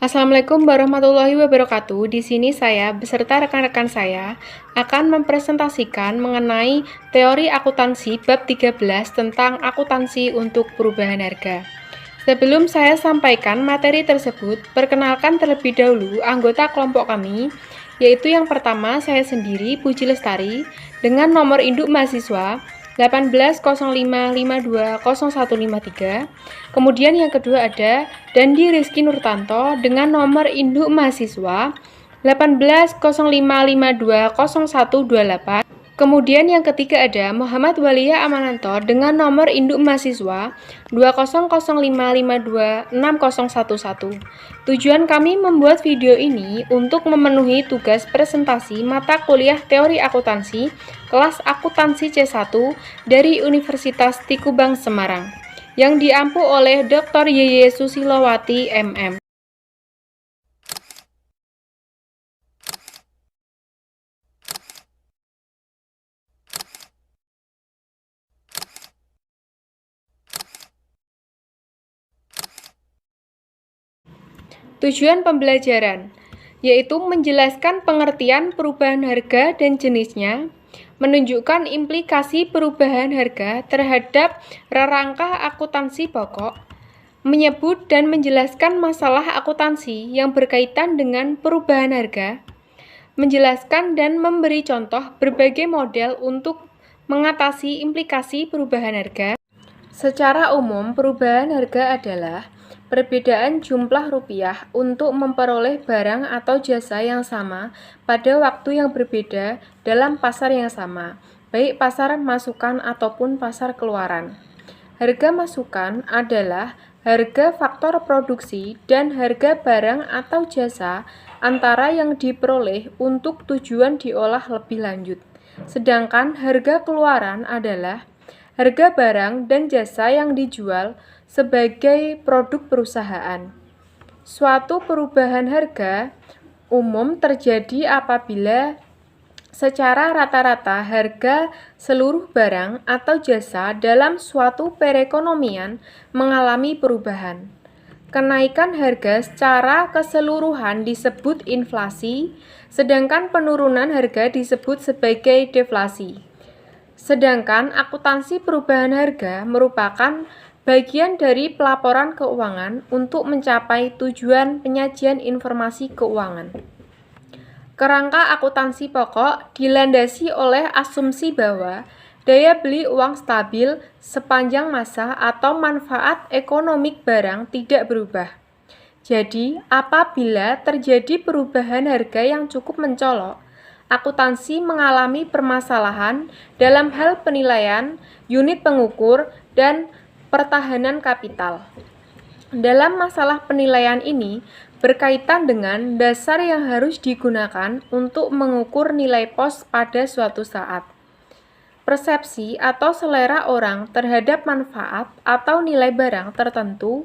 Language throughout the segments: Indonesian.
Assalamualaikum warahmatullahi wabarakatuh. Di sini saya beserta rekan-rekan saya akan mempresentasikan mengenai teori akuntansi bab 13 tentang akuntansi untuk perubahan harga. Sebelum saya sampaikan materi tersebut, perkenalkan terlebih dahulu anggota kelompok kami, yaitu yang pertama saya sendiri, Puji Lestari, dengan nomor induk mahasiswa 1805520153. Kemudian yang kedua ada Dandi Rizky Nurtanto dengan nomor induk mahasiswa 1805520128. Kemudian yang ketiga ada Muhammad Walia Amananto dengan nomor induk mahasiswa 2005526011. Tujuan kami membuat video ini untuk memenuhi tugas presentasi mata kuliah teori akuntansi kelas akuntansi C1 dari Universitas Tikubang Semarang yang diampu oleh Dr. Yeye Susilowati MM. Tujuan pembelajaran yaitu menjelaskan pengertian perubahan harga dan jenisnya, menunjukkan implikasi perubahan harga terhadap rangka akuntansi pokok, menyebut dan menjelaskan masalah akuntansi yang berkaitan dengan perubahan harga, menjelaskan dan memberi contoh berbagai model untuk mengatasi implikasi perubahan harga. Secara umum, perubahan harga adalah perbedaan jumlah rupiah untuk memperoleh barang atau jasa yang sama pada waktu yang berbeda dalam pasar yang sama, baik pasar masukan ataupun pasar keluaran. Harga masukan adalah harga faktor produksi dan harga barang atau jasa antara yang diperoleh untuk tujuan diolah lebih lanjut. Sedangkan harga keluaran adalah harga barang dan jasa yang dijual sebagai produk perusahaan. Suatu perubahan harga umum terjadi apabila secara rata-rata harga seluruh barang atau jasa dalam suatu perekonomian mengalami perubahan. Kenaikan harga secara keseluruhan disebut inflasi, sedangkan penurunan harga disebut sebagai deflasi. Sedangkan akuntansi perubahan harga merupakan bagian dari pelaporan keuangan untuk mencapai tujuan penyajian informasi keuangan. Kerangka akuntansi pokok dilandasi oleh asumsi bahwa daya beli uang stabil sepanjang masa atau manfaat ekonomik barang tidak berubah. Jadi, apabila terjadi perubahan harga yang cukup mencolok, akuntansi mengalami permasalahan dalam hal penilaian, unit pengukur, dan pertahanan kapital. Dalam masalah penilaian ini berkaitan dengan dasar yang harus digunakan untuk mengukur nilai pos pada suatu saat. Persepsi atau selera orang terhadap manfaat atau nilai barang tertentu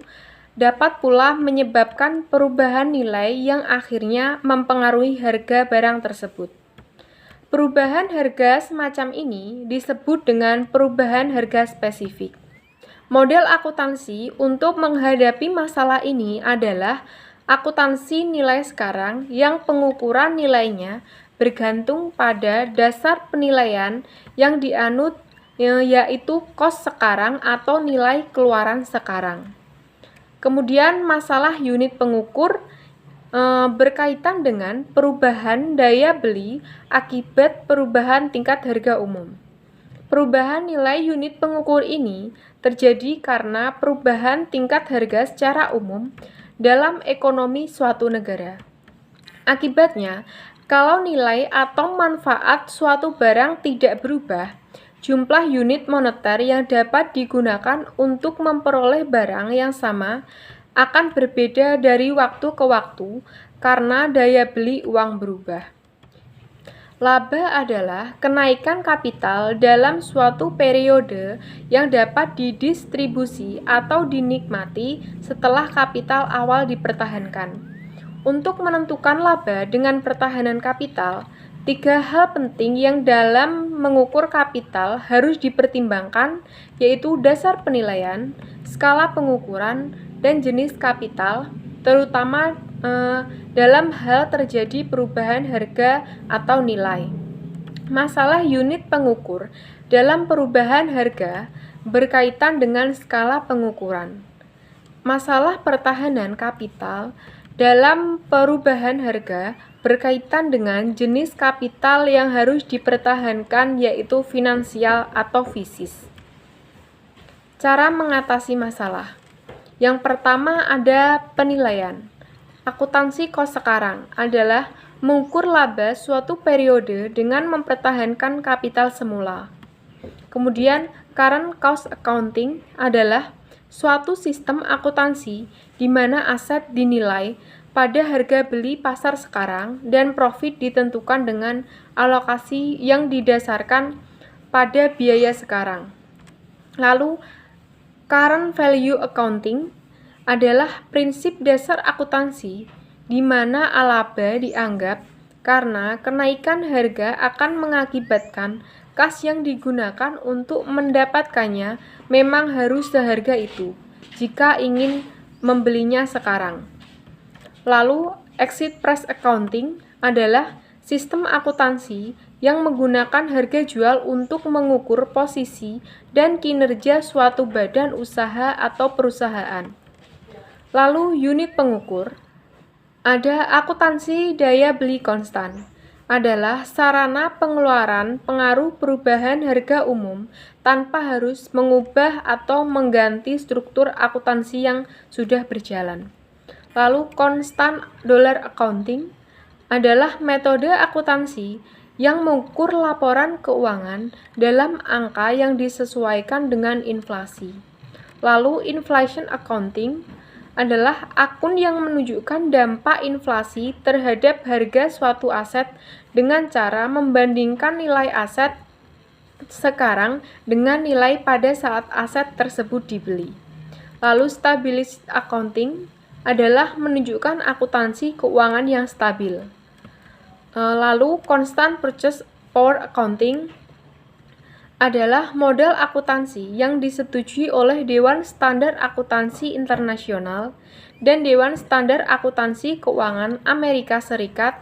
dapat pula menyebabkan perubahan nilai yang akhirnya mempengaruhi harga barang tersebut. Perubahan harga semacam ini disebut dengan perubahan harga spesifik. Model akuntansi untuk menghadapi masalah ini adalah akuntansi nilai sekarang yang pengukuran nilainya bergantung pada dasar penilaian yang dianut, yaitu kos sekarang atau nilai keluaran sekarang. Kemudian masalah unit pengukur berkaitan dengan perubahan daya beli akibat perubahan tingkat harga umum. Perubahan nilai unit pengukur ini terjadi karena perubahan tingkat harga secara umum dalam ekonomi suatu negara. Akibatnya, kalau nilai atau manfaat suatu barang tidak berubah, jumlah unit moneter yang dapat digunakan untuk memperoleh barang yang sama akan berbeda dari waktu ke waktu karena daya beli uang berubah. Laba adalah kenaikan kapital dalam suatu periode yang dapat didistribusi atau dinikmati setelah kapital awal dipertahankan. Untuk menentukan laba dengan pertahanan kapital, 3 hal penting yang dalam mengukur kapital harus dipertimbangkan, yaitu dasar penilaian, skala pengukuran, dan jenis kapital, terutama dalam hal terjadi perubahan harga atau nilai. Masalah unit pengukur dalam perubahan harga berkaitan dengan skala pengukuran. Masalah pertahanan kapital dalam perubahan harga berkaitan dengan jenis kapital yang harus dipertahankan, yaitu finansial atau fisis. Cara mengatasi masalah. Yang pertama ada penilaian. Akuntansi kos sekarang adalah mengukur laba suatu periode dengan mempertahankan kapital semula. Kemudian, current cost accounting adalah suatu sistem akuntansi di mana aset dinilai pada harga beli pasar sekarang dan profit ditentukan dengan alokasi yang didasarkan pada biaya sekarang. Lalu, current value accounting adalah prinsip dasar akuntansi di mana laba dianggap karena kenaikan harga akan mengakibatkan kas yang digunakan untuk mendapatkannya memang harus seharga itu jika ingin membelinya sekarang. Lalu, exit price accounting adalah sistem akuntansi yang menggunakan harga jual untuk mengukur posisi dan kinerja suatu badan usaha atau perusahaan. Lalu, unit pengukur ada akuntansi daya beli konstan, adalah sarana pengeluaran pengaruh perubahan harga umum tanpa harus mengubah atau mengganti struktur akuntansi yang sudah berjalan. Lalu, constant dollar accounting adalah metode akuntansi yang mengukur laporan keuangan dalam angka yang disesuaikan dengan inflasi. Lalu, inflation accounting adalah akun yang menunjukkan dampak inflasi terhadap harga suatu aset dengan cara membandingkan nilai aset sekarang dengan nilai pada saat aset tersebut dibeli. Lalu, stability accounting adalah menunjukkan akuntansi keuangan yang stabil. Lalu, constant purchase power accounting adalah model akuntansi yang disetujui oleh Dewan Standar Akuntansi Internasional dan Dewan Standar Akuntansi Keuangan Amerika Serikat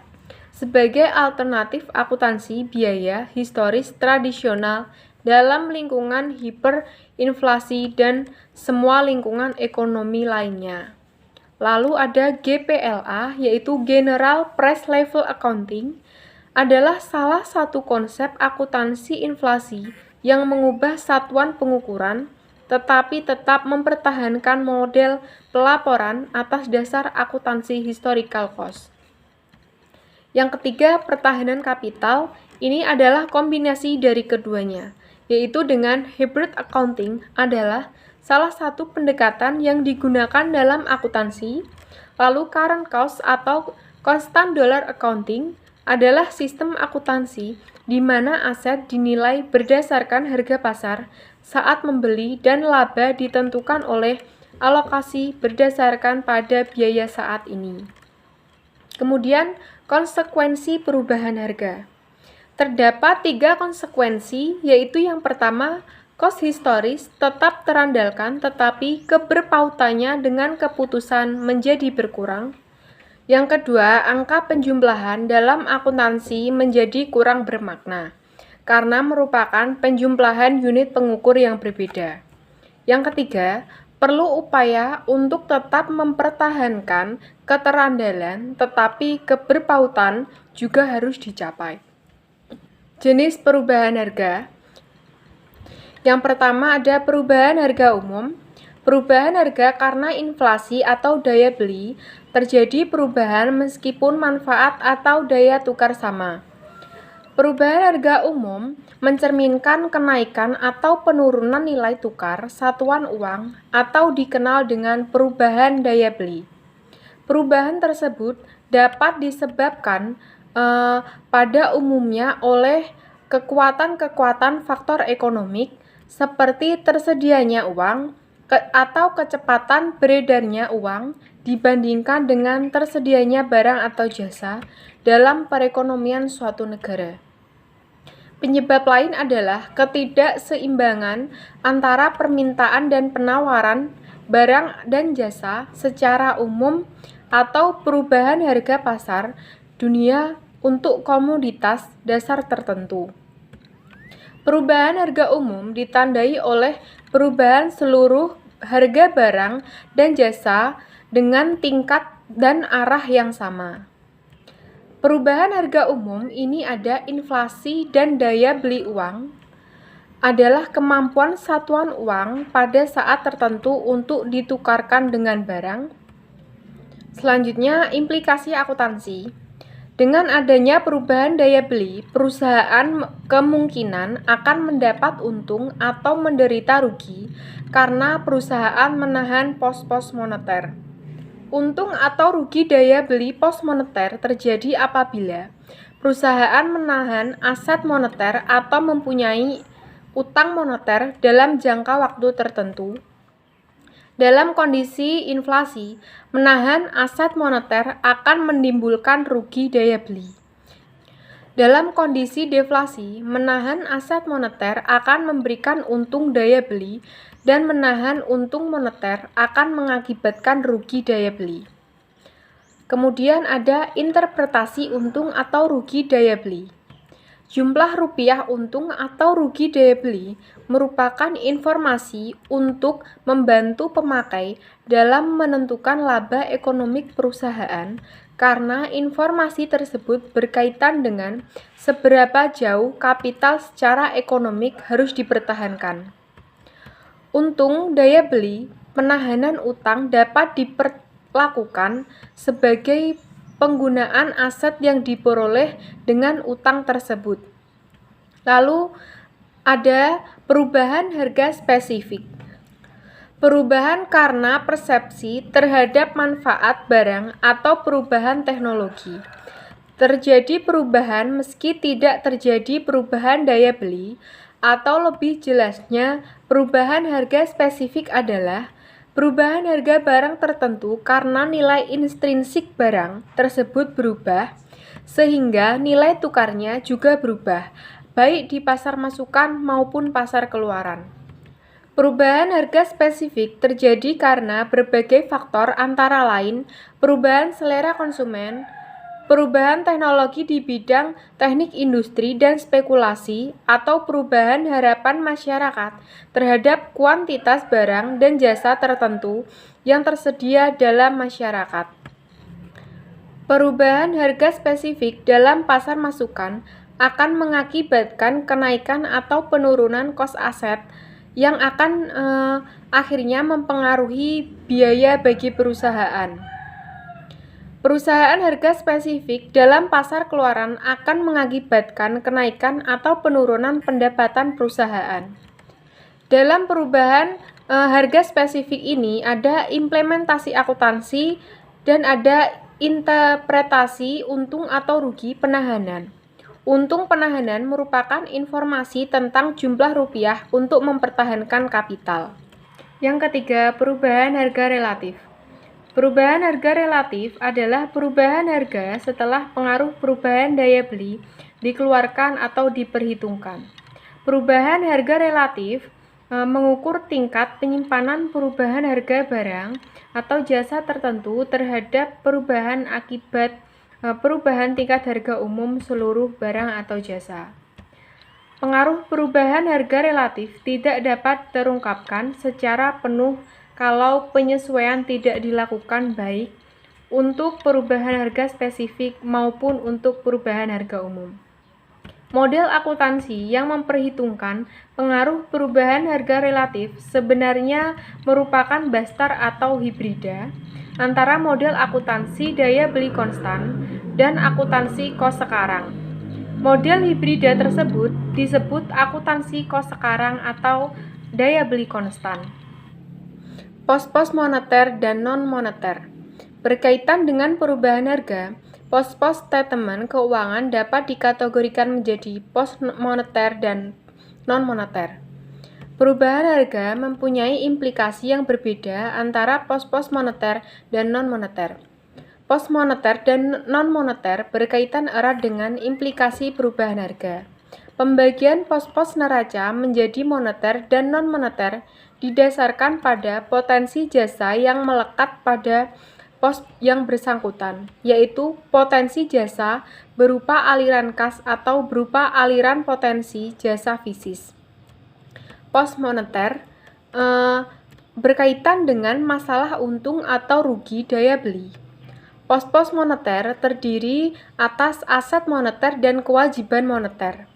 sebagai alternatif akuntansi biaya historis tradisional dalam lingkungan hiperinflasi dan semua lingkungan ekonomi lainnya. Lalu ada GPLA, yaitu General Price Level Accounting, adalah salah satu konsep akuntansi inflasi yang mengubah satuan pengukuran tetapi tetap mempertahankan model pelaporan atas dasar akuntansi historical cost. Yang ketiga, pertahanan kapital. Ini adalah kombinasi dari keduanya, yaitu dengan hybrid accounting adalah salah satu pendekatan yang digunakan dalam akuntansi. Lalu current cost atau constant dollar accounting adalah sistem akuntansi di mana aset dinilai berdasarkan harga pasar saat membeli dan laba ditentukan oleh alokasi berdasarkan pada biaya saat ini. Kemudian, konsekuensi perubahan harga. Terdapat 3 konsekuensi, yaitu yang pertama, cost historis tetap terandalkan tetapi keberpautannya dengan keputusan menjadi berkurang. Yang kedua, angka penjumlahan dalam akuntansi menjadi kurang bermakna karena merupakan penjumlahan unit pengukur yang berbeda. Yang ketiga, perlu upaya untuk tetap mempertahankan keterandalan tetapi keberpautan juga harus dicapai. Jenis perubahan harga. Yang pertama ada perubahan harga umum. Perubahan harga karena inflasi atau daya beli, terjadi perubahan meskipun manfaat atau daya tukar sama. Perubahan harga umum mencerminkan kenaikan atau penurunan nilai tukar satuan uang atau dikenal dengan perubahan daya beli. Perubahan tersebut dapat disebabkan pada umumnya oleh kekuatan-kekuatan faktor ekonomik seperti tersedianya uang atau kecepatan beredarnya uang dibandingkan dengan tersedianya barang atau jasa dalam perekonomian suatu negara. Penyebab lain adalah ketidakseimbangan antara permintaan dan penawaran barang dan jasa secara umum atau perubahan harga pasar dunia untuk komoditas dasar tertentu. Perubahan harga umum ditandai oleh perubahan seluruh harga barang dan jasa dengan tingkat dan arah yang sama. Perubahan harga umum ini ada inflasi dan daya beli uang, adalah kemampuan satuan uang pada saat tertentu untuk ditukarkan dengan barang. Selanjutnya, implikasi akuntansi. Dengan adanya perubahan daya beli, perusahaan kemungkinan akan mendapat untung atau menderita rugi karena perusahaan menahan pos-pos moneter. Untung atau rugi daya beli pos moneter terjadi apabila perusahaan menahan aset moneter atau mempunyai utang moneter dalam jangka waktu tertentu. Dalam kondisi inflasi, menahan aset moneter akan menimbulkan rugi daya beli. Dalam kondisi deflasi, menahan aset moneter akan memberikan untung daya beli dan menahan untung moneter akan mengakibatkan rugi daya beli. Kemudian ada interpretasi untung atau rugi daya beli. Jumlah rupiah untung atau rugi daya beli merupakan informasi untuk membantu pemakai dalam menentukan laba ekonomik perusahaan karena informasi tersebut berkaitan dengan seberapa jauh kapital secara ekonomik harus dipertahankan. Untung daya beli penahanan utang dapat diperlakukan sebagai penggunaan aset yang diperoleh dengan utang tersebut. Lalu ada perubahan harga spesifik. Perubahan karena persepsi terhadap manfaat barang atau perubahan teknologi. Terjadi perubahan meski tidak terjadi perubahan daya beli, atau lebih jelasnya perubahan harga spesifik adalah perubahan harga barang tertentu karena nilai intrinsik barang tersebut berubah, sehingga nilai tukarnya juga berubah, baik di pasar masukan maupun pasar keluaran. Perubahan harga spesifik terjadi karena berbagai faktor antara lain perubahan selera konsumen, perubahan teknologi di bidang teknik industri dan spekulasi, atau perubahan harapan masyarakat terhadap kuantitas barang dan jasa tertentu yang tersedia dalam masyarakat. Perubahan harga spesifik dalam pasar masukan akan mengakibatkan kenaikan atau penurunan kos aset yang akan akhirnya mempengaruhi biaya bagi perusahaan. Perusahaan harga spesifik dalam pasar keluaran akan mengakibatkan kenaikan atau penurunan pendapatan perusahaan. Dalam perubahan harga spesifik ini ada implementasi akuntansi dan ada interpretasi untung atau rugi penahanan. Untung penahanan merupakan informasi tentang jumlah rupiah untuk mempertahankan kapital. Yang ketiga, perubahan harga relatif. Perubahan harga relatif adalah perubahan harga setelah pengaruh perubahan daya beli dikeluarkan atau diperhitungkan. Perubahan harga relatif mengukur tingkat penyimpanan perubahan harga barang atau jasa tertentu terhadap perubahan akibat perubahan tingkat harga umum seluruh barang atau jasa. Pengaruh perubahan harga relatif tidak dapat terungkapkan secara penuh kalau penyesuaian tidak dilakukan baik untuk perubahan harga spesifik maupun untuk perubahan harga umum. Model akuntansi yang memperhitungkan pengaruh perubahan harga relatif sebenarnya merupakan bastar atau hibrida antara model akuntansi daya beli konstan dan akuntansi kos sekarang. Model hibrida tersebut disebut akuntansi kos sekarang atau daya beli konstan. Pos-pos moneter dan non-moneter. Berkaitan dengan perubahan harga, pos-pos statement keuangan dapat dikategorikan menjadi pos moneter dan non-moneter. Perubahan harga mempunyai implikasi yang berbeda antara pos-pos moneter dan non-moneter. Pos moneter dan non-moneter berkaitan erat dengan implikasi perubahan harga. Pembagian pos-pos neraca menjadi moneter dan non-moneter didasarkan pada potensi jasa yang melekat pada pos yang bersangkutan, yaitu potensi jasa berupa aliran kas atau berupa aliran potensi jasa fisis. Pos moneter berkaitan dengan masalah untung atau rugi daya beli. Pos-pos moneter terdiri atas aset moneter dan kewajiban moneter.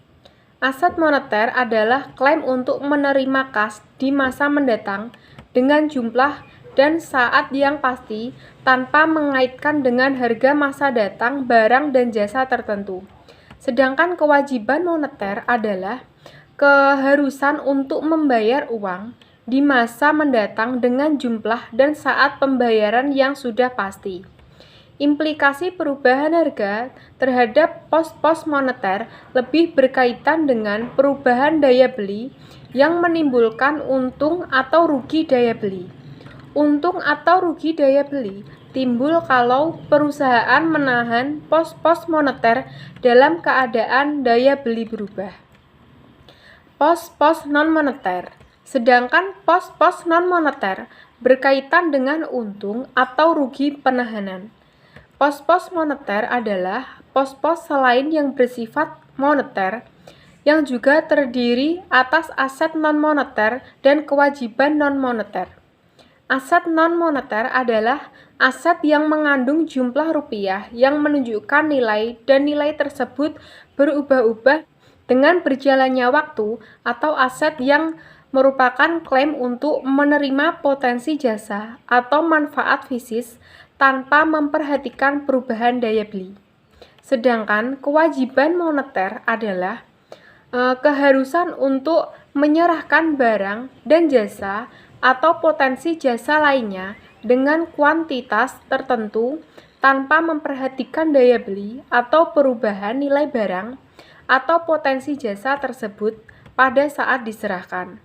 Aset moneter adalah klaim untuk menerima kas di masa mendatang dengan jumlah dan saat yang pasti tanpa mengaitkan dengan harga masa datang barang dan jasa tertentu. Sedangkan kewajiban moneter adalah keharusan untuk membayar uang di masa mendatang dengan jumlah dan saat pembayaran yang sudah pasti. Implikasi perubahan harga terhadap pos-pos moneter lebih berkaitan dengan perubahan daya beli yang menimbulkan untung atau rugi daya beli. Untung atau rugi daya beli timbul kalau perusahaan menahan pos-pos moneter dalam keadaan daya beli berubah. Pos-pos non-moneter. Sedangkan pos-pos non-moneter berkaitan dengan untung atau rugi penahanan. Pos-pos moneter adalah pos-pos selain yang bersifat moneter yang juga terdiri atas aset non-moneter dan kewajiban non-moneter. Aset non-moneter adalah aset yang mengandung jumlah rupiah yang menunjukkan nilai dan nilai tersebut berubah-ubah dengan berjalannya waktu atau aset yang merupakan klaim untuk menerima potensi jasa atau manfaat fisis tanpa memperhatikan perubahan daya beli. Sedangkan kewajiban moneter adalah keharusan untuk menyerahkan barang dan jasa atau potensi jasa lainnya dengan kuantitas tertentu tanpa memperhatikan daya beli atau perubahan nilai barang atau potensi jasa tersebut pada saat diserahkan.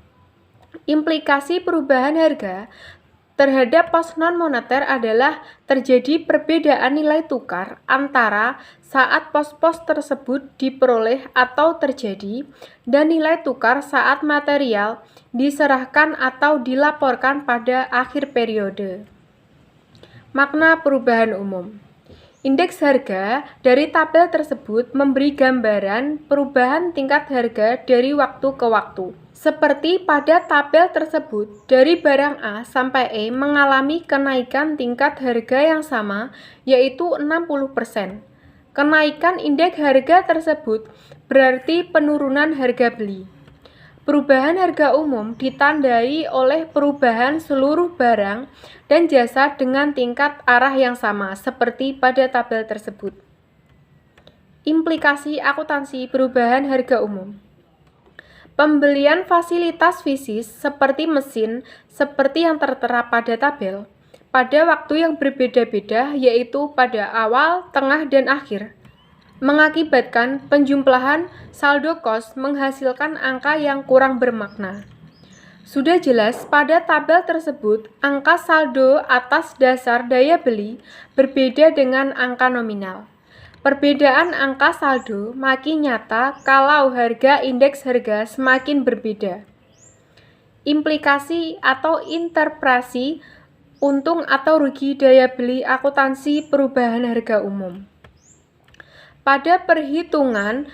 Implikasi perubahan harga terhadap pos non-moneter adalah terjadi perbedaan nilai tukar antara saat pos-pos tersebut diperoleh atau terjadi dan nilai tukar saat material diserahkan atau dilaporkan pada akhir periode. Makna perubahan umum. Indeks harga dari tabel tersebut memberi gambaran perubahan tingkat harga dari waktu ke waktu. Seperti pada tabel tersebut, dari barang A sampai E mengalami kenaikan tingkat harga yang sama, yaitu 60%. Kenaikan indeks harga tersebut berarti penurunan harga beli. Perubahan harga umum ditandai oleh perubahan seluruh barang dan jasa dengan tingkat arah yang sama, seperti pada tabel tersebut. Implikasi akuntansi perubahan harga umum. Pembelian fasilitas fisis seperti mesin, seperti yang tertera pada tabel, pada waktu yang berbeda-beda, yaitu pada awal, tengah, dan akhir, mengakibatkan penjumlahan saldo kos menghasilkan angka yang kurang bermakna. Sudah jelas pada tabel tersebut, angka saldo atas dasar daya beli berbeda dengan angka nominal. Perbedaan angka saldo makin nyata kalau harga indeks harga semakin berbeda. Implikasi atau interpretasi untung atau rugi daya beli akuntansi perubahan harga umum. Pada perhitungan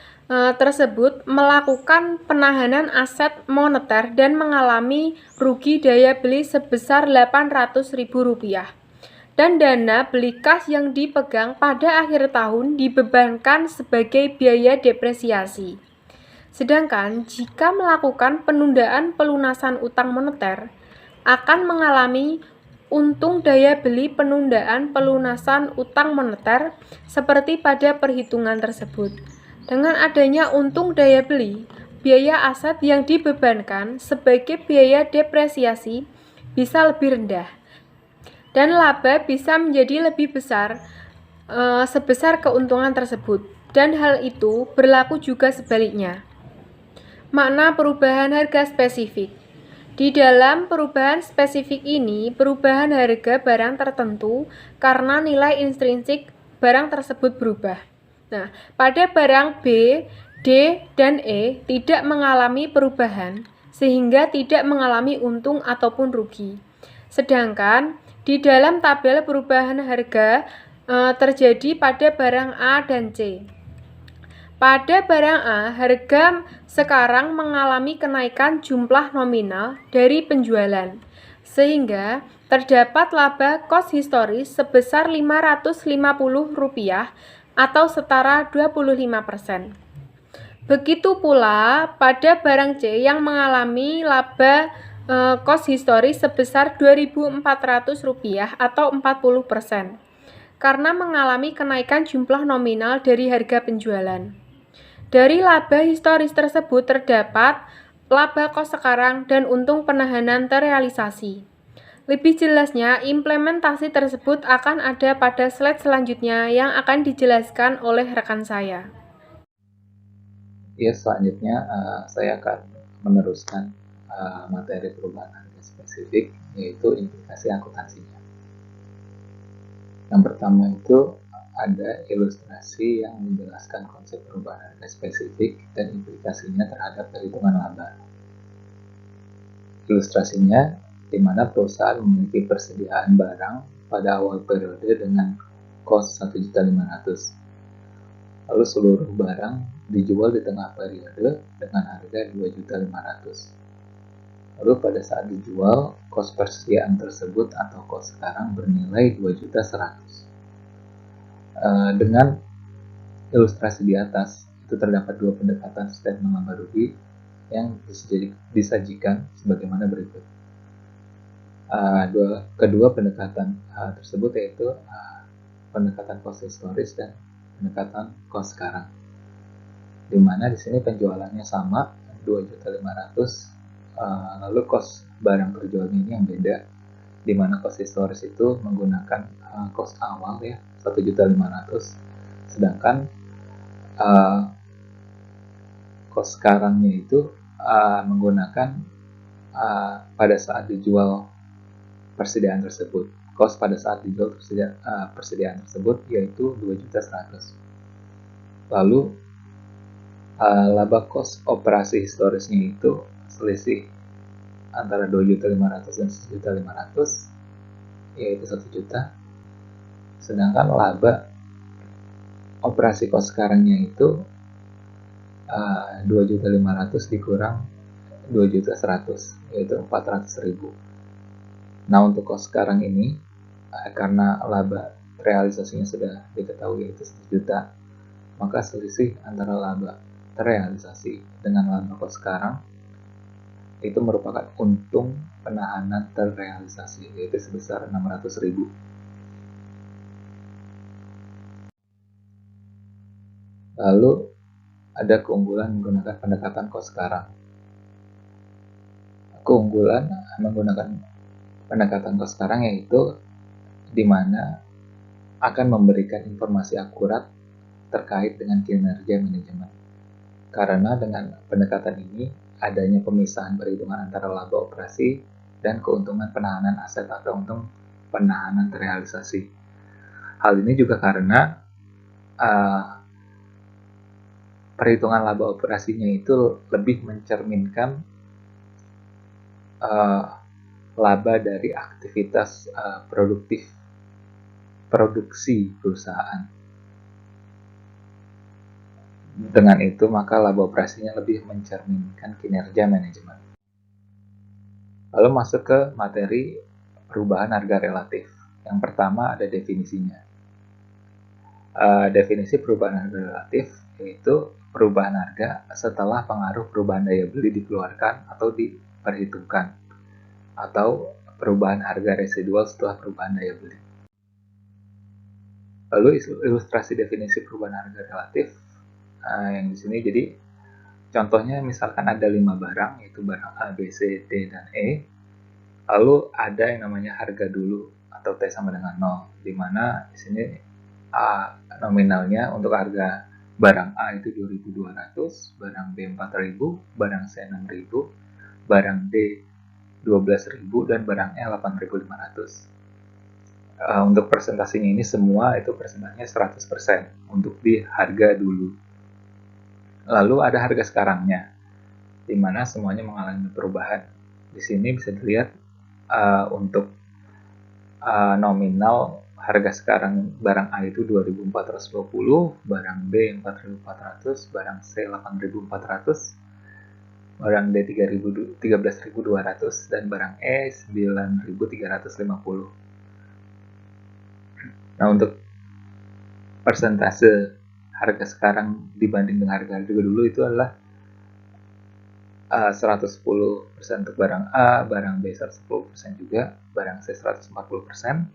tersebut melakukan penahanan aset moneter dan mengalami rugi daya beli sebesar Rp800.000 dan dana beli kas yang dipegang pada akhir tahun dibebankan sebagai biaya depresiasi. Sedangkan jika melakukan penundaan pelunasan utang moneter akan mengalami untung daya beli penundaan pelunasan utang moneter seperti pada perhitungan tersebut. Dengan adanya untung daya beli, biaya aset yang dibebankan sebagai biaya depresiasi bisa lebih rendah dan laba bisa menjadi lebih besar sebesar keuntungan tersebut, dan hal itu berlaku juga sebaliknya. Makna perubahan harga spesifik. Di dalam perubahan spesifik ini, perubahan harga barang tertentu karena nilai intrinsik barang tersebut berubah. Nah, pada barang B, D, dan E tidak mengalami perubahan, sehingga tidak mengalami untung ataupun rugi. Sedangkan Di dalam tabel perubahan harga terjadi pada barang A dan C. Pada barang A, harga sekarang mengalami kenaikan jumlah nominal dari penjualan, sehingga terdapat laba kos historis sebesar Rp550 atau setara 25%. Begitu pula pada barang C yang mengalami laba kos historis sebesar Rp2.400 atau 40%, karena mengalami kenaikan jumlah nominal dari harga penjualan. Dari laba historis tersebut terdapat laba kos sekarang dan untung penahanan terrealisasi. Lebih jelasnya, implementasi tersebut akan ada pada slide selanjutnya yang akan dijelaskan oleh rekan saya. Ya, selanjutnya saya akan meneruskan materi perubahan harga spesifik, yaitu implikasi akuntansinya. Yang pertama itu ada ilustrasi yang menjelaskan konsep perubahan harga spesifik dan implikasinya terhadap perhitungan laba. Ilustrasinya di mana perusahaan memiliki persediaan barang pada awal periode dengan kos Rp1.500.000. Lalu seluruh barang dijual di tengah periode dengan harga Rp2.500.000. Lalu pada saat dijual, kos persediaan tersebut atau kos sekarang bernilai Rp2.100.000. Dengan ilustrasi di atas, itu terdapat dua pendekatan statement laba rugi yang disajikan sebagaimana berikut. Kedua pendekatan tersebut yaitu pendekatan kos historis dan pendekatan kos sekarang, di mana di sini penjualannya sama Rp2.500.000, lalu kos barang terjualnya ini yang beda, di mana kos historis itu menggunakan kos awal ya Rp1.500.000, sedangkan kos sekarangnya itu menggunakan pada saat dijual persediaan tersebut. Kos pada saat dijual persediaan tersebut yaitu Rp2.100.000. Lalu laba kos operasi historisnya itu selisih antara Rp2.500.000 dan Rp1.500.000 yaitu Rp1.000.000. Sedangkan laba operasi kos sekarangnya itu Rp2.500.000 dikurang Rp2.100.000 yaitu Rp400.000. Nah, untuk kos sekarang ini karena laba realisasinya sudah diketahui yaitu Rp1.000.000, maka selisih antara laba terrealisasi dengan laba kos sekarang itu merupakan untung penahanan terrealisasi yaitu sebesar Rp600.000. Lalu ada keunggulan menggunakan pendekatan kos sekarang. Keunggulan menggunakan pendekatan kos sekarang yaitu di mana akan memberikan informasi akurat terkait dengan kinerja manajemen. Karena dengan pendekatan ini adanya pemisahan perhitungan antara laba operasi dan keuntungan penahanan aset atau untung penahanan terrealisasi. Hal ini juga karena perhitungan laba operasinya itu lebih mencerminkan laba dari aktivitas produksi perusahaan. Dengan itu, maka laba operasinya lebih mencerminkan kinerja manajemen. Lalu masuk ke materi perubahan harga relatif. Yang pertama ada definisinya. Definisi perubahan harga relatif yaitu perubahan harga setelah pengaruh perubahan daya beli dikeluarkan atau diperhitungkan, atau perubahan harga residual setelah perubahan daya beli. Lalu ilustrasi definisi perubahan harga relatif yang di sini, jadi contohnya misalkan ada 5 barang, yaitu barang A, B, C, D, dan E. Lalu ada yang namanya harga dulu atau T sama dengan 0, di mana di sini nominalnya untuk harga barang A itu 2.200, barang B 4.000, barang C 6.000, barang D 12.000, dan barang E 8.500. Untuk presentasinya ini semua itu persentasenya 100% untuk di harga dulu. Lalu ada harga sekarangnya, di mana semuanya mengalami perubahan. Di sini bisa dilihat untuk nominal harga sekarang barang A itu 2.420, barang B 4.400, barang C 8.400, barang D 13.200, dan barang E 9.350. Nah, untuk persentase harga sekarang dibanding dengan harga dulu itu adalah 110% untuk barang A, barang B 110% juga, barang C 140%,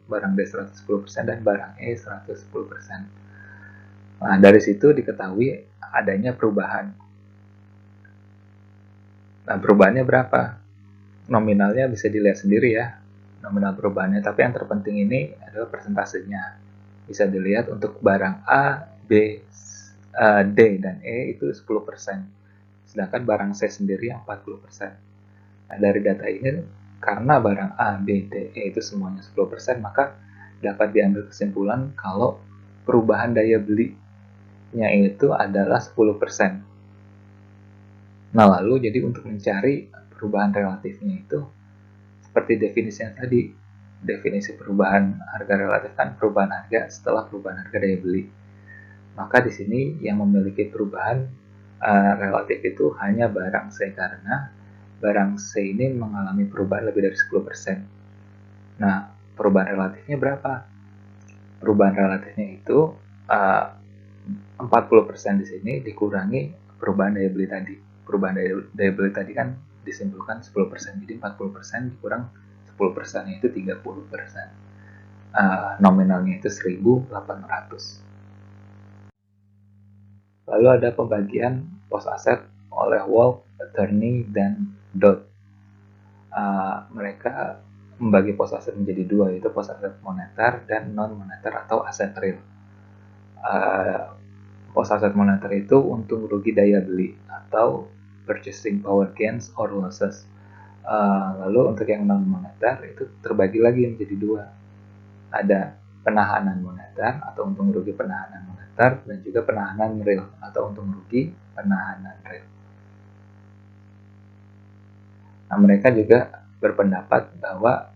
barang D 110%, dan barang E 110%. Nah, dari situ diketahui adanya perubahan. Nah, perubahannya berapa? Nominalnya bisa dilihat sendiri ya, nominal perubahannya, tapi yang terpenting ini adalah persentasenya. Bisa dilihat untuk barang A, B, D, dan E itu 10%. Sedangkan barang C sendiri yang 40%. Nah, dari data ini, karena barang A, B, D, E itu semuanya 10%, maka dapat diambil kesimpulan kalau perubahan daya belinya itu adalah 10%. Nah, lalu jadi untuk mencari perubahan relatifnya itu, seperti definisinya tadi, definisi perubahan harga relatif kan perubahan harga setelah perubahan harga daya beli. Maka di sini yang memiliki perubahan relatif itu hanya barang C, karena barang C ini mengalami perubahan lebih dari 10%. Nah, perubahan relatifnya berapa? Perubahan relatifnya itu 40% di sini dikurangi perubahan daya beli tadi. Perubahan daya beli tadi kan disimpulkan 10%, jadi 40% dikurang 10% itu 30%. Nominalnya itu 1.800. Lalu ada pembagian pos aset oleh Wolf, Attorney, dan Dodd. Mereka membagi pos aset menjadi dua, yaitu pos aset moneter dan non moneter atau aset real. Pos aset moneter itu untung rugi daya beli atau purchasing power gains or losses. Lalu untuk yang non moneter itu terbagi lagi menjadi dua. Ada penahanan moneter atau untung rugi penahanan moneter, dan juga penahanan real atau untung rugi penahanan real. Nah, mereka juga berpendapat bahwa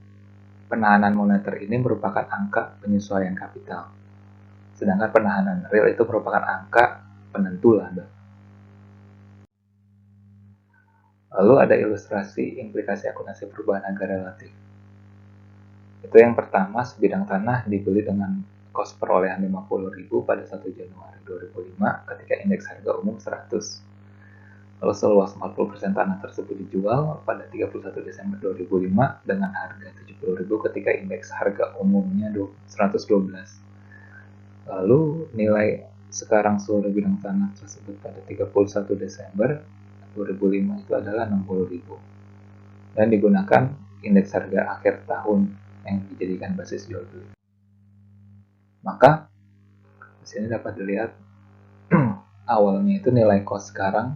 penahanan moneter ini merupakan angka penyesuaian kapital, sedangkan penahanan real itu merupakan angka penentu laba. Lalu ada ilustrasi implikasi akuntansi perubahan harga relatif. Itu yang pertama, sebidang tanah dibeli dengan kos perolehan 50.000 pada 1 Januari 2005 ketika indeks harga umum 100. Lalu seluas 40% tanah tersebut dijual pada 31 Desember 2005 dengan harga 70.000 ketika indeks harga umumnya 112. Lalu nilai sekarang seluruh bidang tanah tersebut pada 31 Desember 2005 itu adalah 60.000 dan digunakan indeks harga akhir tahun yang dijadikan basis jual beli. Maka di sini dapat dilihat awalnya itu nilai kos sekarang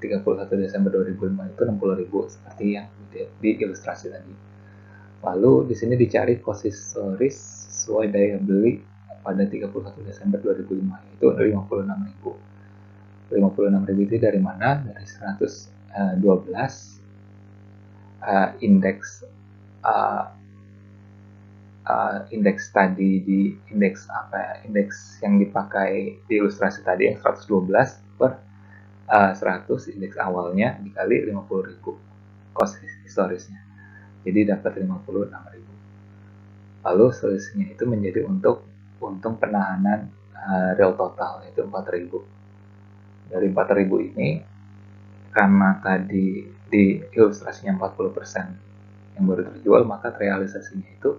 31 Desember 2005 itu 60.000 seperti yang di ilustrasi tadi. Lalu di sini dicari kos historis sesuai daya beli pada 31 Desember 2005 itu 56.000. 56.000 itu dari mana? Dari 112 indeks indeks tadi di indeks indeks yang dipakai di ilustrasi tadi yang 112 per 100 indeks awalnya dikali 50.000 cost historisnya, jadi dapat 56.000. Lalu selisihnya itu menjadi untuk untung penahanan real total yaitu 4.000. Dari 4.000 ini karena tadi di ilustrasinya 40% yang baru terjual, maka realisasinya itu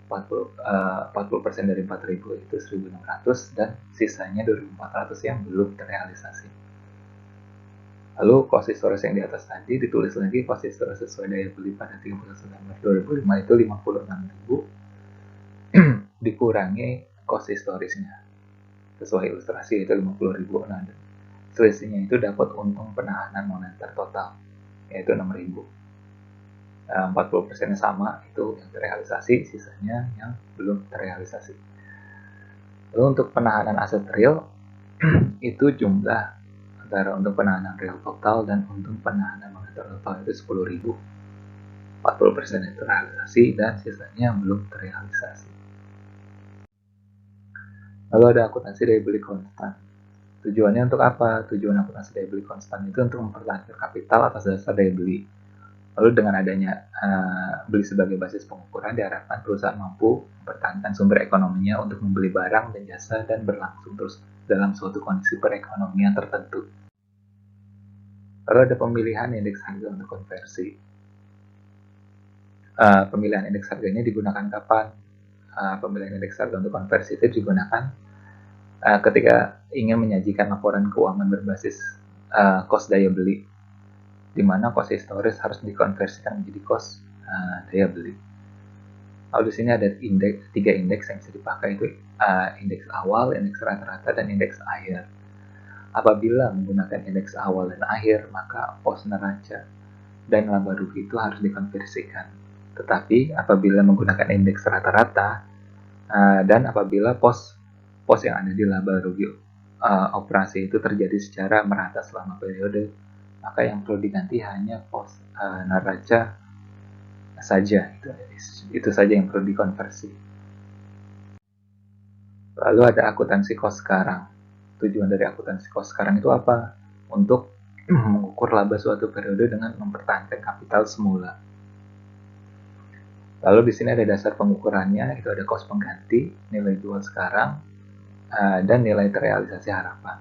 40% dari 4.000 itu 1.600 dan sisanya 2.400 yang belum terrealisasi. Lalu cost historis yang di atas tadi ditulis lagi cost historis sesuai daya beli pada 31 Desember 2005 itu 56.000 dikurangi cost historisnya sesuai ilustrasi itu 50.000. Nah, selisihnya itu dapat untung penahanan moneter total yaitu 6.000. 40% sama itu yang terrealisasi, sisanya yang belum terrealisasi. Lalu untuk penahanan aset real itu jumlah antara untung penahanan real total dan untung penahanan moneter total itu 10.000. 40% itu terrealisasi dan sisanya belum terrealisasi. Lalu ada akuntansi daya beli konstan. Tujuannya untuk apa? Tujuan akuntansi daya beli konstan itu untuk mempertahankan kapital atas dasar daya beli. Lalu dengan adanya beli sebagai basis pengukuran, diharapkan perusahaan mampu mempertahankan sumber ekonominya untuk membeli barang dan jasa dan berlangsung terus dalam suatu kondisi perekonomian tertentu. Lalu ada pemilihan indeks harga untuk konversi. Pemilihan indeks harga ini digunakan kapan? Pemilihan indeks harga untuk konversi itu digunakan ketika ingin menyajikan laporan keuangan berbasis kos daya beli, di mana kos historis harus dikonversikan menjadi kos daya beli. Lalu di sini ada tiga indeks yang bisa dipakai, itu indeks awal, indeks rata-rata, dan indeks akhir. Apabila menggunakan indeks awal dan akhir, maka pos neraca dan laba rugi itu harus dikonversikan. Tetapi apabila menggunakan indeks rata-rata dan apabila pos yang ada di laba rugi operasi itu terjadi secara merata selama periode, maka yang perlu diganti hanya pos neraca saja. Itu saja yang perlu dikonversi. Lalu ada akuntansi kos sekarang. Tujuan dari akuntansi kos sekarang itu apa? Untuk mengukur laba suatu periode dengan mempertahankan kapital semula. Lalu di sini ada dasar pengukurannya, itu ada kos pengganti, nilai jual sekarang, dan nilai terrealisasi harapan.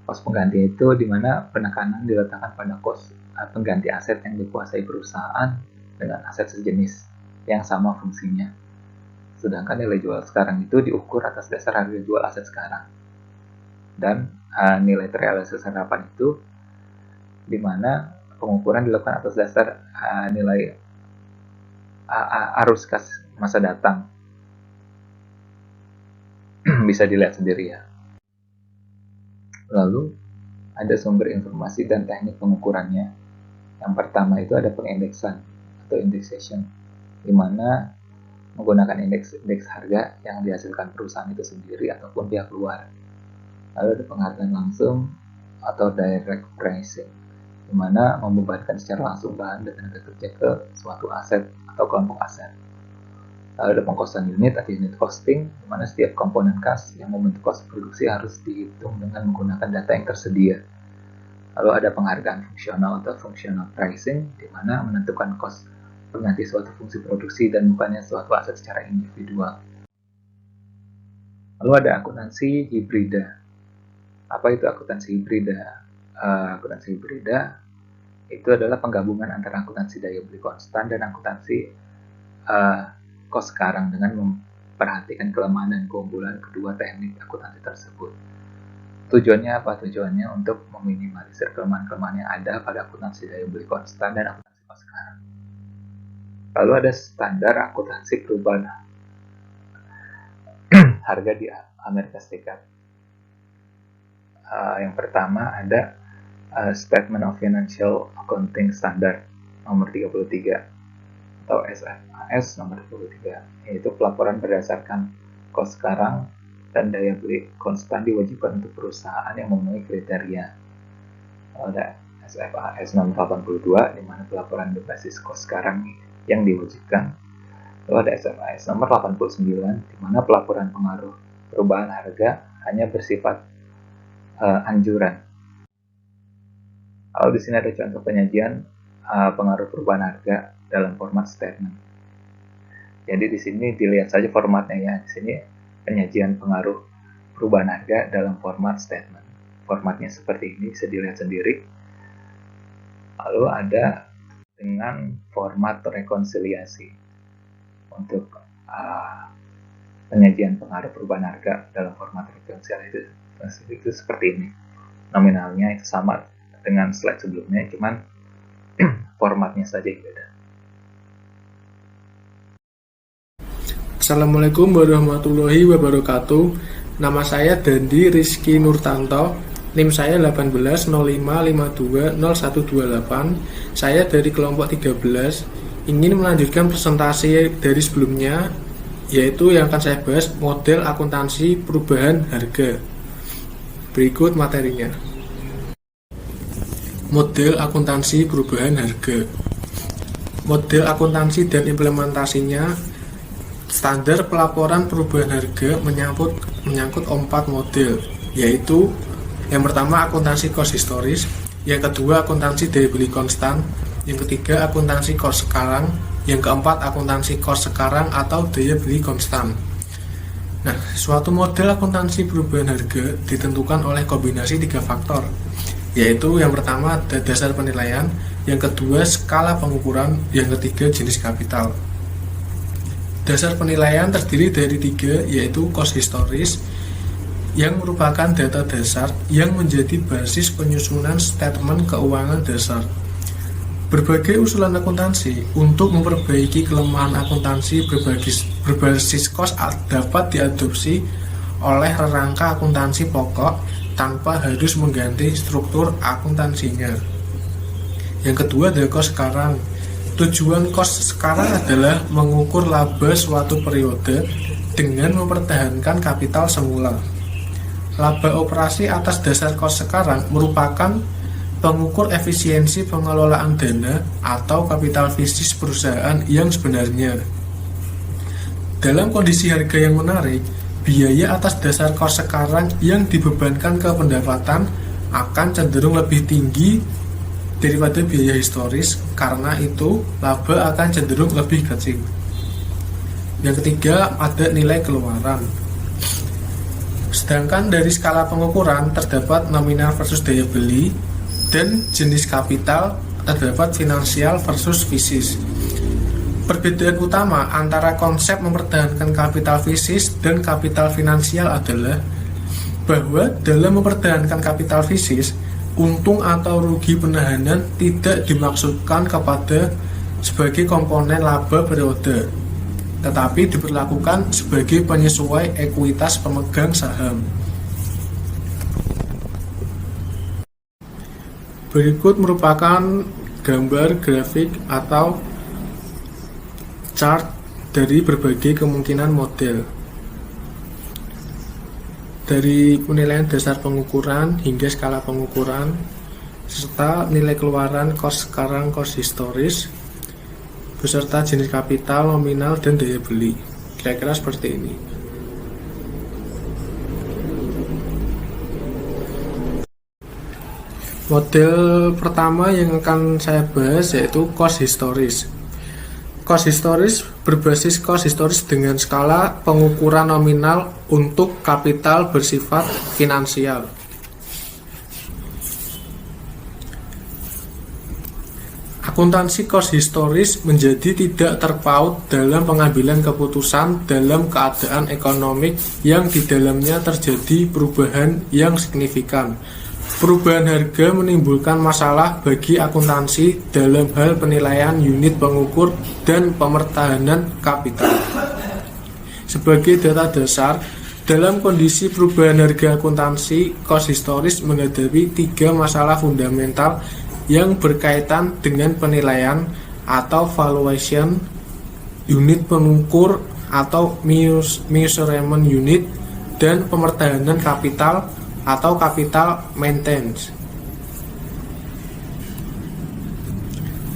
Kos pengganti itu di mana penekanan diletakkan pada kos pengganti aset yang dikuasai perusahaan dengan aset sejenis yang sama fungsinya. Sedangkan nilai jual sekarang itu diukur atas dasar harga jual aset sekarang. Dan nilai terrealisasi harapan itu di mana pengukuran dilakukan atas dasar nilai arus kas masa datang. Bisa dilihat sendiri ya. Lalu ada sumber informasi dan teknik pengukurannya. Yang pertama itu ada pengindeksan atau indexation, di mana menggunakan indeks harga yang dihasilkan perusahaan itu sendiri ataupun pihak luar. Lalu ada penghargaan langsung atau direct pricing, di mana membebankan secara langsung bahan dan tenaga kerja ke suatu aset atau kelompok aset. Lalu ada pengkosan unit atau unit costing, di mana setiap komponen kas yang membentuk kos produksi harus dihitung dengan menggunakan data yang tersedia. Lalu ada penghargaan fungsional atau functional pricing, di mana menentukan kos pengganti suatu fungsi produksi dan bukannya suatu aset secara individual. Lalu ada akuntansi hibrida. Apa itu akuntansi hibrida? Akuntansi hibrida itu adalah penggabungan antara akuntansi daya beli konstan dan akuntansi kos sekarang dengan memperhatikan kelemahan dan keunggulan kedua teknik akuntansi tersebut. Tujuannya apa? Tujuannya untuk meminimalisir kelemahan-kelemahan yang ada pada akuntansi daya beli konstan dan akuntansi kos sekarang. Lalu ada standar akuntansi perubahan harga di Amerika Serikat. Yang pertama ada Statement of Financial Accounting Standard nomor 33 atau SFAS nomor 33, yaitu pelaporan berdasarkan kos sekarang dan daya beli konstan diwajibkan untuk perusahaan yang memenuhi kriteria. Ada SFAS nomor 82, di mana pelaporan berbasis kos sekarang yang diwajibkan. Lalu ada SFAS nomor 89, di mana pelaporan pengaruh perubahan harga hanya bersifat anjuran. Lalu di sini ada contoh penyajian pengaruh perubahan harga dalam format statement. Jadi di sini dilihat saja formatnya ya. Di sini penyajian pengaruh perubahan harga dalam format statement. Formatnya seperti ini, bisa dilihat sendiri. Lalu ada dengan format rekonsiliasi untuk penyajian pengaruh perubahan harga dalam format rekonsiliasi itu seperti ini. Nominalnya itu sama dengan slide sebelumnya, cuman formatnya saja yang beda. Assalamualaikum warahmatullahi wabarakatuh. Nama saya Dandi Rizky Nurtanto. NIM saya 1805520128. Saya dari kelompok 13. Ingin melanjutkan presentasi dari sebelumnya, yaitu yang akan saya bahas model akuntansi perubahan harga. Berikut materinya. Model akuntansi perubahan harga. Model akuntansi dan implementasinya. Standar pelaporan perubahan harga menyangkut 4 model, yaitu yang pertama akuntansi cost historis, yang kedua akuntansi daya beli konstan, yang ketiga akuntansi cost sekarang, yang keempat akuntansi cost sekarang atau daya beli konstan. Nah, suatu model akuntansi perubahan harga ditentukan oleh kombinasi 3 faktor, yaitu yang pertama ada dasar penilaian, yang kedua skala pengukuran, yang ketiga jenis kapital. Dasar penilaian terdiri dari 3, yaitu cost historis, yang merupakan data dasar yang menjadi basis penyusunan statement keuangan dasar. Berbagai usulan akuntansi untuk memperbaiki kelemahan akuntansi berbasis cost dapat diadopsi oleh rangka akuntansi pokok tanpa harus mengganti struktur akuntansinya. Yang kedua adalah cost sekarang. Tujuan cost sekarang adalah mengukur laba suatu periode dengan mempertahankan kapital semula. Laba operasi atas dasar cost sekarang merupakan pengukur efisiensi pengelolaan dana atau kapital fisik perusahaan yang sebenarnya. Dalam kondisi harga yang menarik, biaya atas dasar cost sekarang yang dibebankan ke pendapatan akan cenderung lebih tinggi daripada biaya historis, karena itu laba akan cenderung lebih kecil. Yang ketiga ada nilai keluaran. Sedangkan dari skala pengukuran terdapat nominal versus daya beli, dan jenis kapital terdapat finansial versus fisis. Perbedaan utama antara konsep mempertahankan kapital fisis dan kapital finansial adalah bahwa dalam mempertahankan kapital fisis, untung atau rugi penahanan tidak dimaksudkan kepada sebagai komponen laba periode, tetapi diberlakukan sebagai penyesuai ekuitas pemegang saham. Berikut merupakan gambar grafik atau chart dari berbagai kemungkinan model, dari penilaian dasar pengukuran hingga skala pengukuran, serta nilai keluaran cost sekarang, cost historis, beserta jenis kapital, nominal, dan daya beli. Kira-kira seperti ini. Model pertama yang akan saya bahas yaitu cost historis. Cost historis berbasis cost historis dengan skala pengukuran nominal untuk kapital bersifat finansial. Akuntansi cost historis menjadi tidak terpaut dalam pengambilan keputusan dalam keadaan ekonomik yang di dalamnya terjadi perubahan yang signifikan. Perubahan harga menimbulkan masalah bagi akuntansi dalam hal penilaian unit pengukur dan pemertahanan kapital. Sebagai data dasar, dalam kondisi perubahan harga akuntansi, cost historis menghadapi 3 masalah fundamental yang berkaitan dengan penilaian atau valuation, unit pengukur atau measurement unit, dan pemertahanan kapital atau capital maintenance.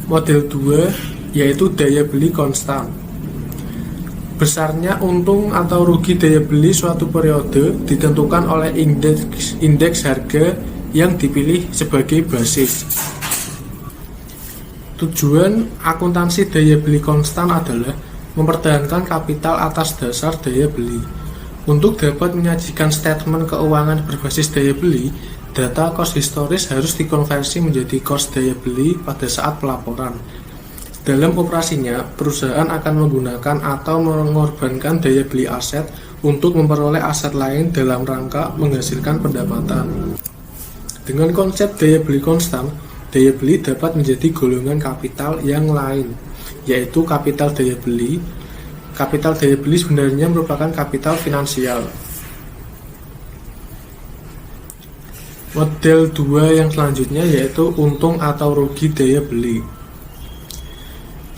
Model 2 yaitu daya beli konstan. Besarnya untung atau rugi daya beli suatu periode ditentukan oleh indeks harga yang dipilih sebagai basis. Tujuan akuntansi daya beli konstan adalah mempertahankan kapital atas dasar daya beli. Untuk dapat menyajikan statement keuangan berbasis daya beli, data cost historis harus dikonversi menjadi cost daya beli pada saat pelaporan. Dalam operasinya, perusahaan akan menggunakan atau mengorbankan daya beli aset untuk memperoleh aset lain dalam rangka menghasilkan pendapatan. Dengan konsep daya beli konstan, daya beli dapat menjadi golongan kapital yang lain, yaitu kapital daya beli. Kapital daya beli sebenarnya merupakan kapital finansial. Model 2 yang selanjutnya yaitu untung atau rugi daya beli.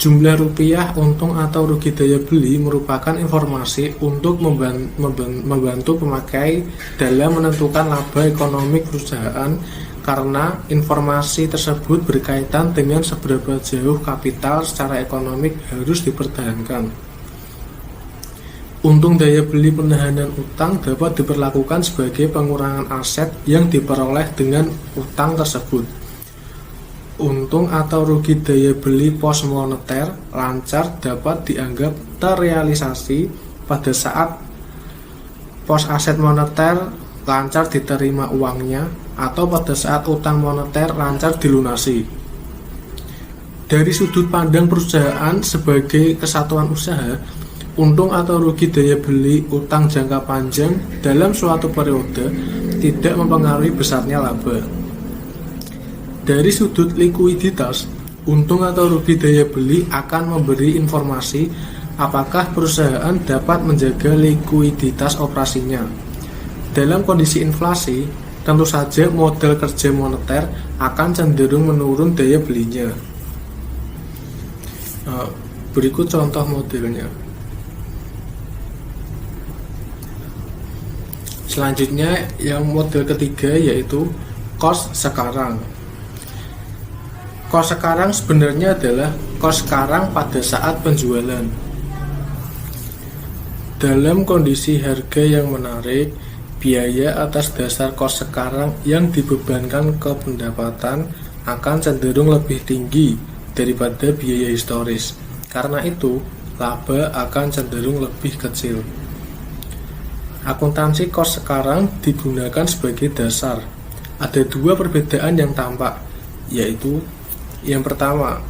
Jumlah rupiah untung atau rugi daya beli merupakan informasi untuk membantu pemakai dalam menentukan laba ekonomi perusahaan karena informasi tersebut berkaitan dengan seberapa jauh kapital secara ekonomik harus dipertahankan. Untung daya beli penahanan utang dapat diperlakukan sebagai pengurangan aset yang diperoleh dengan utang tersebut. Untung atau rugi daya beli pos moneter lancar dapat dianggap terrealisasi pada saat pos aset moneter lancar diterima uangnya atau pada saat utang moneter lancar dilunasi. Dari sudut pandang perusahaan sebagai kesatuan usaha, untung atau rugi daya beli utang jangka panjang dalam suatu periode tidak mempengaruhi besarnya laba. Dari sudut likuiditas, untung atau rugi daya beli akan memberi informasi apakah perusahaan dapat menjaga likuiditas operasinya. Dalam kondisi inflasi, tentu saja model kerja moneter akan cenderung menurun daya belinya. Berikut contoh modelnya. Selanjutnya yang model ketiga yaitu cost sekarang. Cost sekarang sebenarnya adalah cost sekarang pada saat penjualan. Dalam kondisi harga yang menarik, biaya atas dasar cost sekarang yang dibebankan ke pendapatan akan cenderung lebih tinggi daripada biaya historis. Karena itu, laba akan cenderung lebih kecil. Akuntansi cost sekarang digunakan sebagai dasar. Ada dua perbedaan yang tampak, yaitu yang pertama,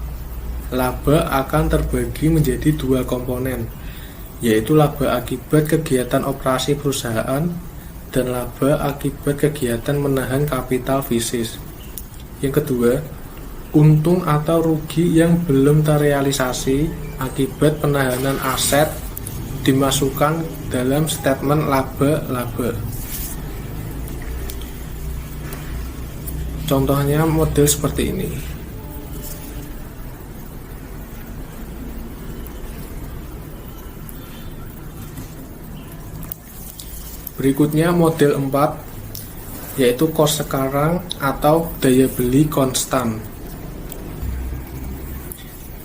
laba akan terbagi menjadi dua komponen, yaitu laba akibat kegiatan operasi perusahaan dan laba akibat kegiatan menahan kapital fisis. Yang kedua, untung atau rugi yang belum terrealisasi akibat penahanan aset dimasukkan dalam statement laba-laba. Contohnya model seperti ini. Berikutnya model 4, yaitu cost sekarang atau daya beli konstan.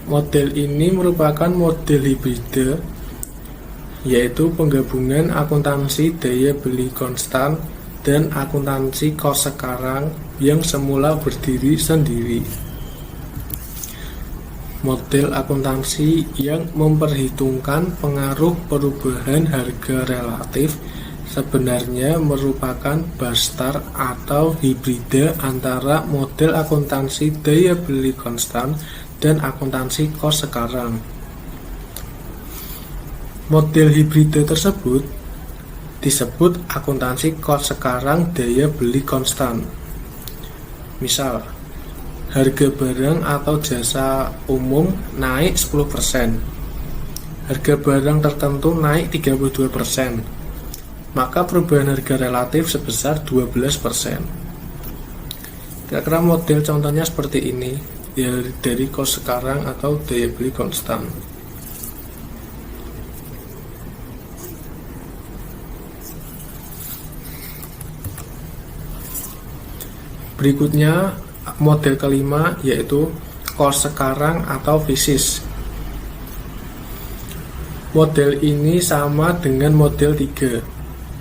Model ini merupakan model hibrida, yaitu penggabungan akuntansi daya beli konstan dan akuntansi cost sekarang yang semula berdiri sendiri. Model akuntansi yang memperhitungkan pengaruh perubahan harga relatif sebenarnya merupakan bastard atau hibrida antara model akuntansi daya beli konstan dan akuntansi cost sekarang. Model hibrida tersebut disebut akuntansi cost sekarang daya beli konstan. Misal, harga barang atau jasa umum naik 10%, harga barang tertentu naik 32%. Maka perubahan harga relatif sebesar 12%. Kira-kira model contohnya seperti ini, ya dari cost sekarang atau daya beli konstan. Berikutnya model kelima yaitu cost sekarang atau fisis. Model ini sama dengan model 3.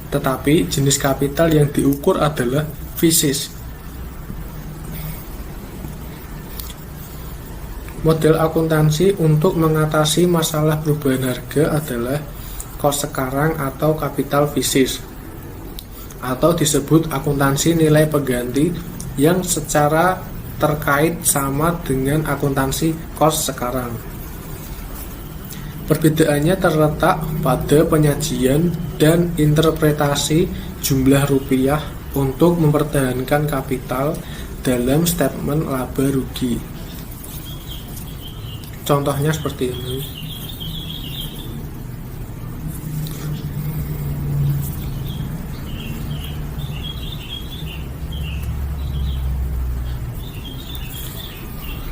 Tetapi jenis kapital yang diukur adalah fisis. Model akuntansi untuk mengatasi masalah perubahan harga adalah cost sekarang atau kapital fisis, atau disebut akuntansi nilai pengganti yang secara terkait sama dengan akuntansi cost sekarang. Perbedaannya terletak pada penyajian dan interpretasi jumlah rupiah untuk mempertahankan kapital dalam statement laba rugi. Contohnya seperti ini.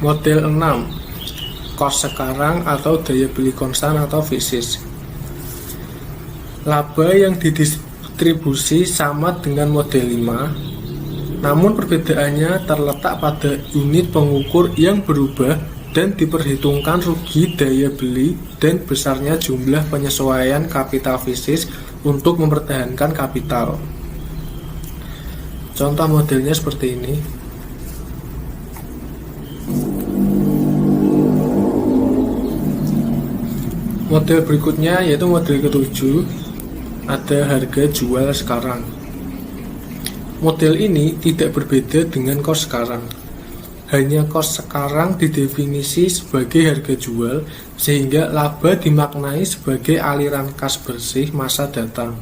Model 6, cost sekarang atau daya beli konstan atau fisis. Laba yang didistribusi sama dengan model 5, Namun perbedaannya terletak pada unit pengukur yang berubah dan diperhitungkan rugi daya beli dan besarnya jumlah penyesuaian kapital fisik untuk mempertahankan kapital. Contoh modelnya seperti ini. Model berikutnya yaitu model ke-7, ada harga jual sekarang. Model ini tidak berbeda dengan kos sekarang. Hanya kos sekarang didefinisi sebagai harga jual, sehingga laba dimaknai sebagai aliran kas bersih masa datang,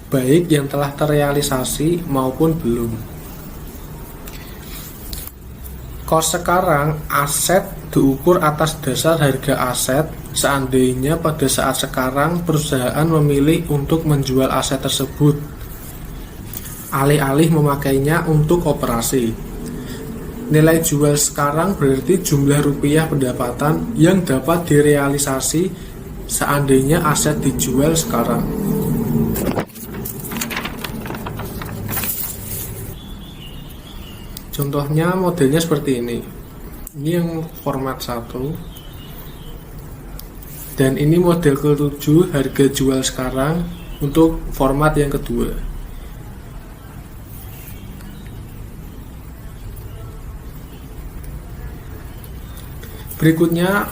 baik yang telah terrealisasi maupun belum. Kos sekarang aset diukur atas dasar harga aset, seandainya pada saat sekarang perusahaan memilih untuk menjual aset tersebut, alih-alih memakainya untuk operasi. Nilai jual sekarang berarti jumlah rupiah pendapatan yang dapat direalisasi seandainya aset dijual sekarang. Contohnya modelnya seperti ini. Ini yang format 1. Dan ini model ke-7, harga jual sekarang untuk format yang kedua. Berikutnya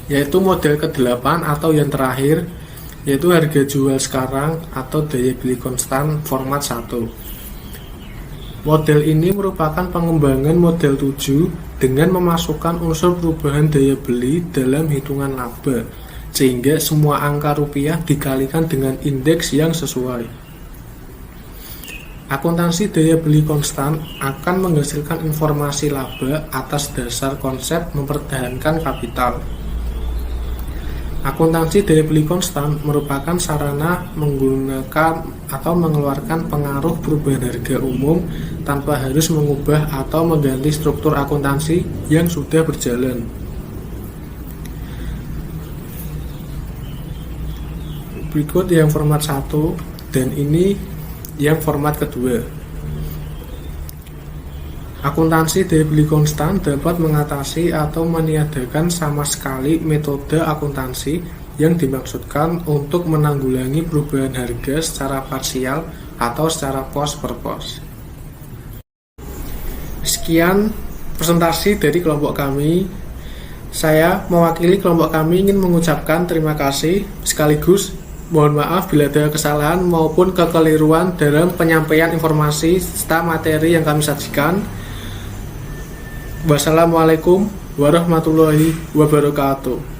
yaitu model ke-8 atau yang terakhir, yaitu harga jual sekarang atau daya beli konstan format 1. Model ini merupakan pengembangan model 7 dengan memasukkan unsur perubahan daya beli dalam hitungan laba, sehingga semua angka rupiah dikalikan dengan indeks yang sesuai. Akuntansi daya beli konstan akan menghasilkan informasi laba atas dasar konsep mempertahankan kapital. Akuntansi daya beli konstan merupakan sarana menggunakan atau mengeluarkan pengaruh perubahan harga umum tanpa harus mengubah atau mengganti struktur akuntansi yang sudah berjalan. Berikut yang format 1 dan ini yang format kedua. Akuntansi daya beli konstan dapat mengatasi atau meniadakan sama sekali metode akuntansi yang dimaksudkan untuk menanggulangi perubahan harga secara parsial atau secara pos per pos. Sekian presentasi dari kelompok kami. Saya mewakili kelompok kami ingin mengucapkan terima kasih sekaligus mohon maaf bila ada kesalahan maupun kekeliruan dalam penyampaian informasi serta materi yang kami sajikan. Wassalamualaikum warahmatullahi wabarakatuh.